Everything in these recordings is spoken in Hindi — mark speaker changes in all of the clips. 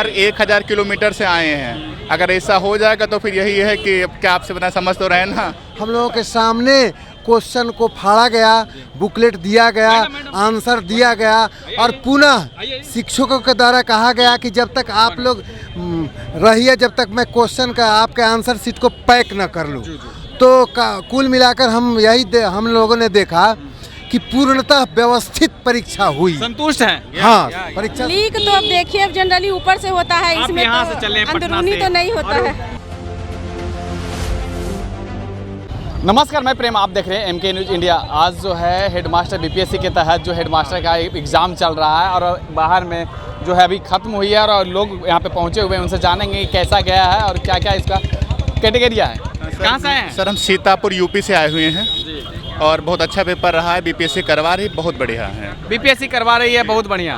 Speaker 1: 1000 किलोमीटर से आए हैं। अगर ऐसा हो जाएगा तो फिर यही है कि अब क्या आपसे बना, समझ तो रहे ना।
Speaker 2: हम लोगों के सामने क्वेश्चन को फाड़ा गया, बुकलेट दिया गया, आंसर दिया गया और पुनः शिक्षकों के द्वारा कहा गया कि जब तक आप लोग रहिए, जब तक मैं क्वेश्चन का आपके आंसर शीट को पैक न कर लूँ। तो कुल मिलाकर हम लोगों ने देखा कि पूर्णतः व्यवस्थित परीक्षा हुई।
Speaker 3: संतुष्ट हैं?
Speaker 2: हाँ, परीक्षा
Speaker 4: लीक तो अब देखिए, अब जनरली ऊपर से होता है,
Speaker 3: आप
Speaker 4: इसमें
Speaker 3: यहाँ से चले पटना
Speaker 4: अंदरूनी
Speaker 3: से।
Speaker 4: तो नहीं होता है।
Speaker 3: नमस्कार, मैं प्रेम, आप देख रहे हैं MK न्यूज़ इंडिया। आज जो है हेडमास्टर BPSC के तहत जो हेडमास्टर का एग्ज़ाम चल रहा है और बाहर में जो है अभी ख़त्म हुई है और लोग यहाँ पे पहुँचे हुए हैं। उनसे जानेंगे कैसा गया है और क्या क्या इसका कैटेगरिया है। कहाँ से आए हैं
Speaker 1: सर? हम सीतापुर यूपी से आए हुए हैं और बहुत अच्छा पेपर रहा है। BPSC करवा रही, बहुत बढ़िया है।
Speaker 3: BPSC करवा रही है, बहुत बढ़िया।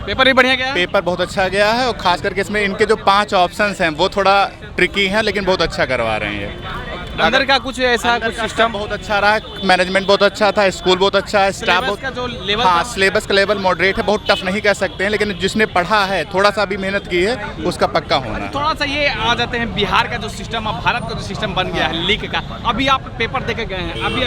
Speaker 3: पेपर भी बढ़िया गया है?
Speaker 1: पेपर बहुत अच्छा गया है और खास करके इसमें इनके जो 5 ऑप्शंस हैं वो थोड़ा ट्रिकी हैं, लेकिन बहुत अच्छा करवा रहे हैं।
Speaker 3: अंदर का कुछ ऐसा कुछ सिस्टम
Speaker 1: बहुत अच्छा रहा, मैनेजमेंट बहुत अच्छा था, स्कूल बहुत अच्छा है, स्टाफ बहुत,
Speaker 3: का जो लेवल,
Speaker 1: हाँ सिलेबस का लेवल मॉडरेट है, बहुत टफ नहीं कह सकते हैं, लेकिन जिसने पढ़ा है, थोड़ा सा भी मेहनत की है, उसका पक्का होना।
Speaker 3: थोड़ा सा ये आ जाते हैं बिहार का जो सिस्टम, अब भारत का जो सिस्टम बन गया है लीक का। अभी आप पेपर देकर गए हैं, अभी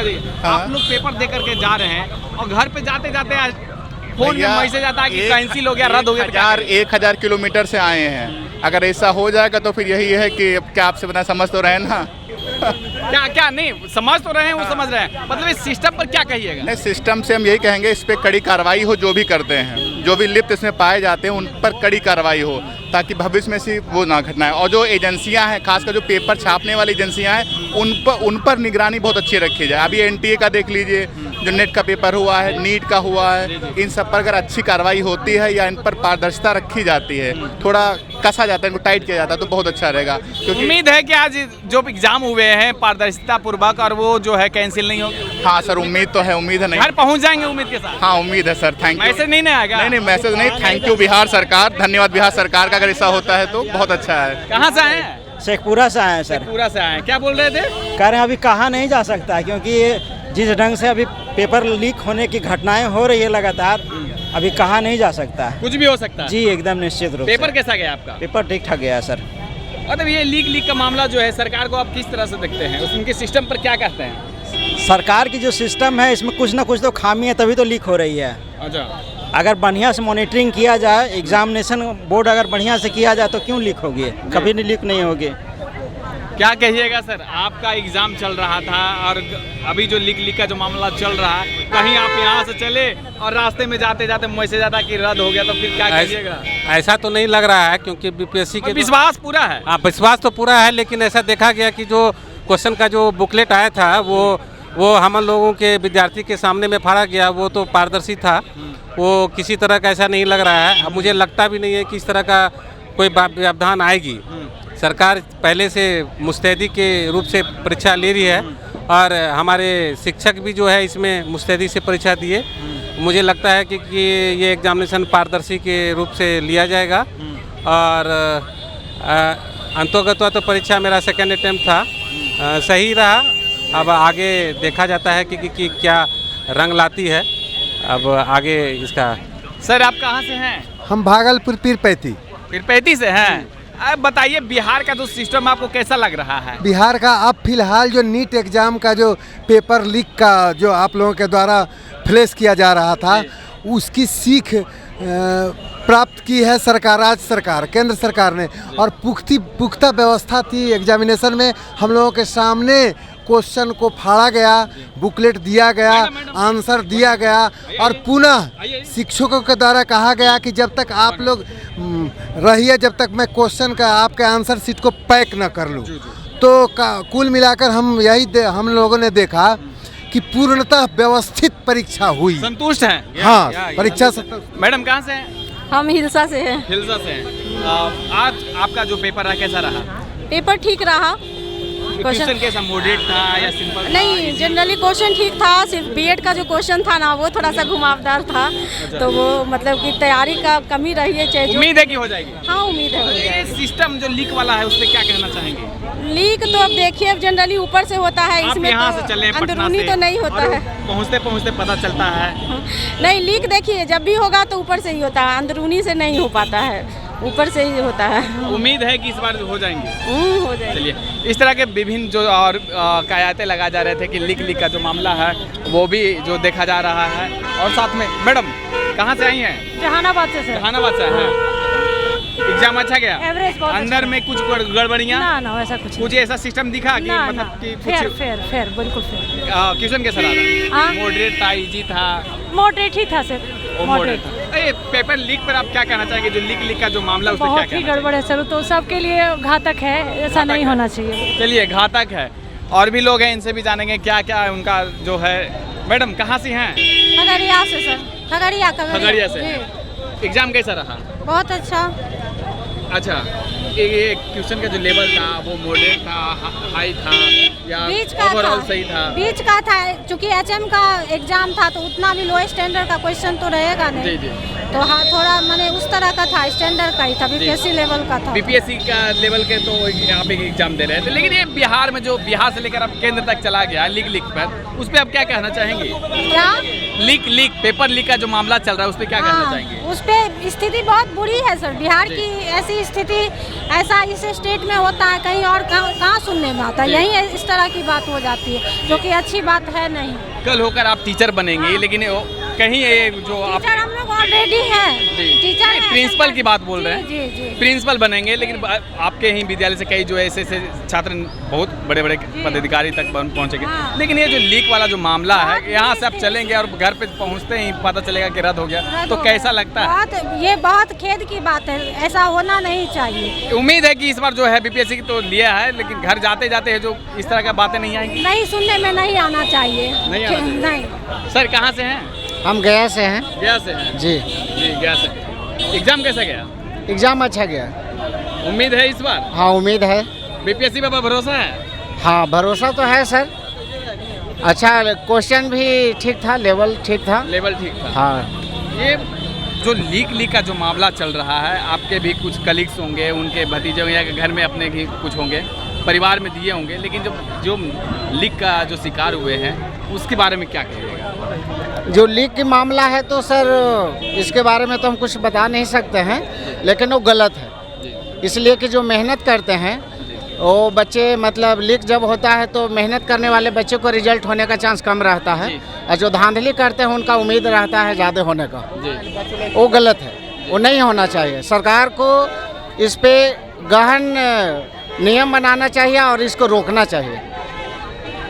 Speaker 3: आप लोग पेपर दे करके जा रहे हैं और घर पे जाते जाते फोन में मैसेज आता है कि कैंसिल हो गया, रद्द हो गया।
Speaker 1: 1000 किलोमीटर से आए हैं। अगर ऐसा हो जाएगा तो फिर यही है कि अब क्या आपसे बना, समझ तो रहे ना।
Speaker 3: क्या नहीं समझ तो रहे हैं, वो समझ रहे हैं, मतलब इस सिस्टम पर क्या कहिएगा?
Speaker 1: नहीं, सिस्टम से हम यही कहेंगे इस पे कड़ी कार्रवाई हो, जो भी करते हैं, जो भी लिप्त इसमें पाए जाते हैं उन पर कड़ी कार्रवाई हो, ताकि भविष्य में से वो ना घटना है। और जो एजेंसियां हैं, खासकर जो पेपर छापने वाली एजेंसियां हैं, उन पर निगरानी बहुत अच्छी रखी जाए। अभी NTA का देख लीजिए, जो नेट का पेपर हुआ है, नीट का हुआ है, इन सब पर अगर अच्छी कार्रवाई होती है या इन पर पारदर्शिता रखी जाती है, थोड़ा कसा जाता है, इनको टाइट किया जाता है, तो बहुत अच्छा रहेगा। क्योंकि
Speaker 3: उम्मीद है कि आज जो एग्जाम हुए हैं पारदर्शिता पूर्वक और वो जो है कैंसिल नहीं होगी।
Speaker 1: हाँ सर, उम्मीद तो है, उम्मीद है। नहीं,
Speaker 3: घर पहुंच जाएंगे उम्मीद के साथ?
Speaker 1: हाँ उम्मीद है सर। Thank you.
Speaker 3: मैसेज नहीं आएगा?
Speaker 1: नहीं, मैसेज नहीं। थैंक यू बिहार सरकार, धन्यवाद बिहार सरकार का, अगर ऐसा होता है तो बहुत अच्छा है।
Speaker 3: कहाँ से आए हैं?
Speaker 5: शेखपुरा से आए हैं सर।
Speaker 3: पूरा से आए हैं। क्या बोल रहे थे?
Speaker 5: कह रहे हैं अभी कहा नहीं जा सकता, क्योंकि जिस ढंग से अभी पेपर लीक होने की घटनाएं हो रही है लगातार, अभी कहा नहीं जा सकता।
Speaker 3: कुछ भी हो सकता है?
Speaker 5: जी एकदम निश्चित रूप
Speaker 3: पेपर
Speaker 5: से।
Speaker 3: कैसा गया आपका?
Speaker 5: पेपर ठीक ठाक गया सर।
Speaker 3: मतलब ये लीक का मामला जो है, सरकार को आप किस तरह से देखते हैं? उनके सिस्टम पर क्या कहते हैं?
Speaker 5: सरकार की जो सिस्टम है इसमें कुछ ना कुछ तो खामी है, तभी तो लीक हो रही है।
Speaker 3: अच्छा,
Speaker 5: अगर बढ़िया से मॉनिटरिंग किया जाए, एग्जामिनेशन बोर्ड अगर बढ़िया से किया जाए तो क्यों लीक होगी? कभी नहीं लीक नहीं होगी।
Speaker 3: क्या कहिएगा सर? आपका एग्जाम चल रहा था और अभी जो लीक का जो मामला चल रहा है, कहीं आप यहाँ से चले और रास्ते में जाते जाते मैसेज आता कि रद्द हो गया, तो फिर क्या कहिएगा?
Speaker 6: ऐसा तो नहीं लग रहा है, क्योंकि BPSC के
Speaker 3: विश्वास पूरा है।
Speaker 6: हाँ, विश्वास तो पूरा है, लेकिन ऐसा देखा गया कि जो क्वेश्चन का जो बुकलेट आया था वो हम लोगों के विद्यार्थी के सामने में फाड़ा गया, वो तो पारदर्शी था। वो किसी तरह का ऐसा नहीं लग रहा है। अब मुझे लगता भी नहीं है कि इस तरह का कोई व्यवधान आएगी। सरकार पहले से मुस्तैदी के रूप से परीक्षा ले रही है और हमारे शिक्षक भी जो है इसमें मुस्तैदी से परीक्षा दिए। मुझे लगता है कि ये एग्जामिनेशन पारदर्शी के रूप से लिया जाएगा और अंतोगत्वा तो परीक्षा मेरा सेकेंड अटेम्प्ट था, सही रहा। अब आगे देखा जाता है कि क्या रंग लाती है अब आगे इसका।
Speaker 3: सर आप कहाँ से हैं?
Speaker 2: हम भागलपुर पीरपैती
Speaker 3: से हैं। अब बताइए बिहार का जो सिस्टम आपको कैसा लग रहा है?
Speaker 2: बिहार का अब फिलहाल जो नीट एग्जाम का जो पेपर लीक का जो आप लोगों के द्वारा फ्लैश किया जा रहा था, उसकी सीख प्राप्त की है राज्य सरकार, केंद्र सरकार ने, और पुख्ता व्यवस्था थी एग्जामिनेशन में। हम लोगों के सामने क्वेश्चन को फाड़ा गया, बुकलेट दिया गया, आंसर दिया गया और पुनः शिक्षकों के द्वारा कहा गया कि जब तक आप लोग रहिए, जब तक मैं क्वेश्चन का आपके आंसर शीट को पैक न कर लूँ। तो कुल मिलाकर हम लोगों ने देखा कि पूर्णतः व्यवस्थित परीक्षा हुई।
Speaker 3: संतुष्ट हैं?
Speaker 2: हाँ, परीक्षा।
Speaker 3: मैडम कहाँ से हैं?
Speaker 4: हम हिलसा से हैं।
Speaker 3: हिलसा से हैं। आज आपका जो पेपर रहा कैसा रहा?
Speaker 4: पेपर ठीक रहा।
Speaker 3: क्वेश्चन कैसा, मॉडरेट था या सिंपल?
Speaker 4: नहीं, जनरली क्वेश्चन ठीक था। सिर्फ बीएड का जो क्वेश्चन था ना, वो थोड़ा सा घुमावदार था। तो वो मतलब कि तैयारी का कमी रही है। चाहे
Speaker 3: उम्मीद है कि हो जाएगी?
Speaker 4: हाँ, उम्मीद है हो
Speaker 3: ये
Speaker 4: जाएगी।
Speaker 3: सिस्टम जो लीक वाला है उस पर क्या कहना चाहेंगे?
Speaker 4: लीक तो अब देखिए, अब जनरली ऊपर से होता है,
Speaker 3: आप
Speaker 4: इसमें
Speaker 3: यहाँ से चले पटना
Speaker 4: अंदरूनी
Speaker 3: से
Speaker 4: तो नहीं होता
Speaker 3: और
Speaker 4: है।
Speaker 3: पहुँचते पहुँचते पता चलता है।
Speaker 4: नहीं, लीक देखिए जब भी होगा तो ऊपर से ही होता है, अंदरूनी से नहीं हो पाता है। ऊपर से ही होता है।
Speaker 3: उम्मीद है कि इस बार हो जाएंगे।
Speaker 4: हो जाए।
Speaker 3: चलिए, इस तरह के विभिन्न जो और कयाते लगा जा रहे थे कि लीक का जो मामला है वो भी जो देखा जा रहा है। और साथ में मैडम कहाँ से आई हैं?
Speaker 4: जहानाबाद से सर।
Speaker 3: जहानाबाद से हैं। एग्जाम अच्छा गया?
Speaker 4: एवरेज बहुत
Speaker 3: अंदर
Speaker 4: अच्छा।
Speaker 3: में कुछ गड़बड़ियाँ?
Speaker 4: ना वैसा कुछ
Speaker 3: कुछ ऐसा सिस्टम दिखा कि मतलब कि
Speaker 4: फेयर बिल्कुल फेयर।
Speaker 3: क्वेश्चन कैसा रहा? मॉडरेट था, इजी था?
Speaker 4: मॉडरेट ही था सर।
Speaker 3: मॉडरेट था। ये पेपर लीक पर आप क्या कहना चाहेंगे? जो लीक का जो मामला उस पर क्या
Speaker 4: बहुत ही
Speaker 3: कहना
Speaker 4: गड़बड़ है सर, तो सबके लिए घातक है, ऐसा नहीं होना चाहिए।
Speaker 3: चाहेंगे? चलिए, घातक है। और भी लोग हैं, इनसे भी जानेंगे क्या क्या उनका जो है। मैडम कहाँ से हैं?
Speaker 4: खगड़िया से सर।
Speaker 3: खगड़िया से। एग्जाम कैसा रहा?
Speaker 4: बहुत अच्छा।
Speaker 3: अच्छा, ये क्वेश्चन का जो लेवल था वो मॉडरेट था, हाई था या
Speaker 4: बीच का
Speaker 3: ओवरऑल
Speaker 4: था,
Speaker 3: सही था?
Speaker 4: बीच का था, क्योंकि एचएम का एग्जाम था तो उतना भी लो स्टैंडर्ड का क्वेश्चन तो रहेगा नहीं।
Speaker 3: जी जी।
Speaker 4: तो हाँ, थोड़ा मैंने उस तरह का था, स्टैंडर्ड का ही था, बीपीएससी लेवल का था।
Speaker 3: बीपीएससी का लेवल के तो यहाँ पे एग्जाम दे रहे थे, लेकिन ये बिहार में जो बिहार से लेकर अब केंद्र तक चला गया लीक पर, उस पर आप क्या कहना चाहेंगे?
Speaker 4: क्या
Speaker 3: लीक पेपर लीक का जो मामला चल रहा है उस पर क्या कहना चाहेंगे?
Speaker 4: उस पे स्थिति बहुत बुरी है सर। बिहार की ऐसी स्थिति, ऐसा इस स्टेट में होता है, कहीं और कहाँ सुनने में आता है। यही इस तरह की बात हो जाती है, जो कि अच्छी बात है नहीं।
Speaker 3: कल होकर आप टीचर बनेंगे, लेकिन कहीं ये जो आप
Speaker 4: टीचर हम लोग ऑलरेडी हैं। टीचर हैं।
Speaker 3: प्रिंसिपल की बात बोल रहे हैं।
Speaker 4: जी जी।
Speaker 3: प्रिंसिपल बनेंगे, लेकिन आपके ही विद्यालय से कई जो ऐसे छात्र बहुत बड़े बड़े पदाधिकारी तक पहुंचेंगे।
Speaker 4: हाँ।
Speaker 3: लेकिन ये जो लीक वाला जो मामला है, यहाँ से आप चलेंगे और घर पे पहुँचते ही पता चलेगा कि रद्द हो गया, तो कैसा लगता है?
Speaker 4: ये बहुत खेद की बात है, ऐसा होना नहीं चाहिए।
Speaker 3: उम्मीद है कि इस बार जो है बीपीएससी तो लिया है, लेकिन घर जाते जाते है जो इस तरह की बातें नहीं आएंगी।
Speaker 4: नहीं, सुनने में नहीं आना चाहिए।
Speaker 3: नहीं आना चाहिए।
Speaker 4: नहीं।
Speaker 3: सर कहाँ से हैं?
Speaker 2: हम गया से हैं।
Speaker 3: गया से हैं।
Speaker 2: जी।
Speaker 3: जी, गया से। एग्जाम कैसा गया?
Speaker 2: एग्ज़ाम अच्छा गया।
Speaker 3: उम्मीद है इस बार?
Speaker 2: हाँ, उम्मीद है।
Speaker 3: बीपीएससी पर भरोसा है?
Speaker 2: हाँ, भरोसा तो है सर। अच्छा, क्वेश्चन भी ठीक था, लेवल ठीक था।
Speaker 3: लेवल ठीक था।
Speaker 2: हाँ।
Speaker 3: ये जो लीक का जो मामला चल रहा है, आपके भी कुछ कलीग्स होंगे, उनके भतीजे होंगे या घर में अपने भी कुछ होंगे, परिवार में दिए होंगे, लेकिन जो लीक का जो शिकार हुए हैं उसके बारे में क्या कहिएगा?
Speaker 2: जो लीक की मामला है तो सर इसके बारे में तो हम कुछ बता नहीं सकते हैं, लेकिन वो गलत है। इसलिए कि जो मेहनत करते हैं वो बच्चे, मतलब लीक जब होता है तो मेहनत करने वाले बच्चे को रिजल्ट होने का चांस कम रहता है, और जो धांधली करते हैं उनका उम्मीद रहता है ज़्यादा होने का। वो गलत है, वो नहीं होना चाहिए। सरकार को इस पे गहन नियम बनाना चाहिए और इसको रोकना चाहिए।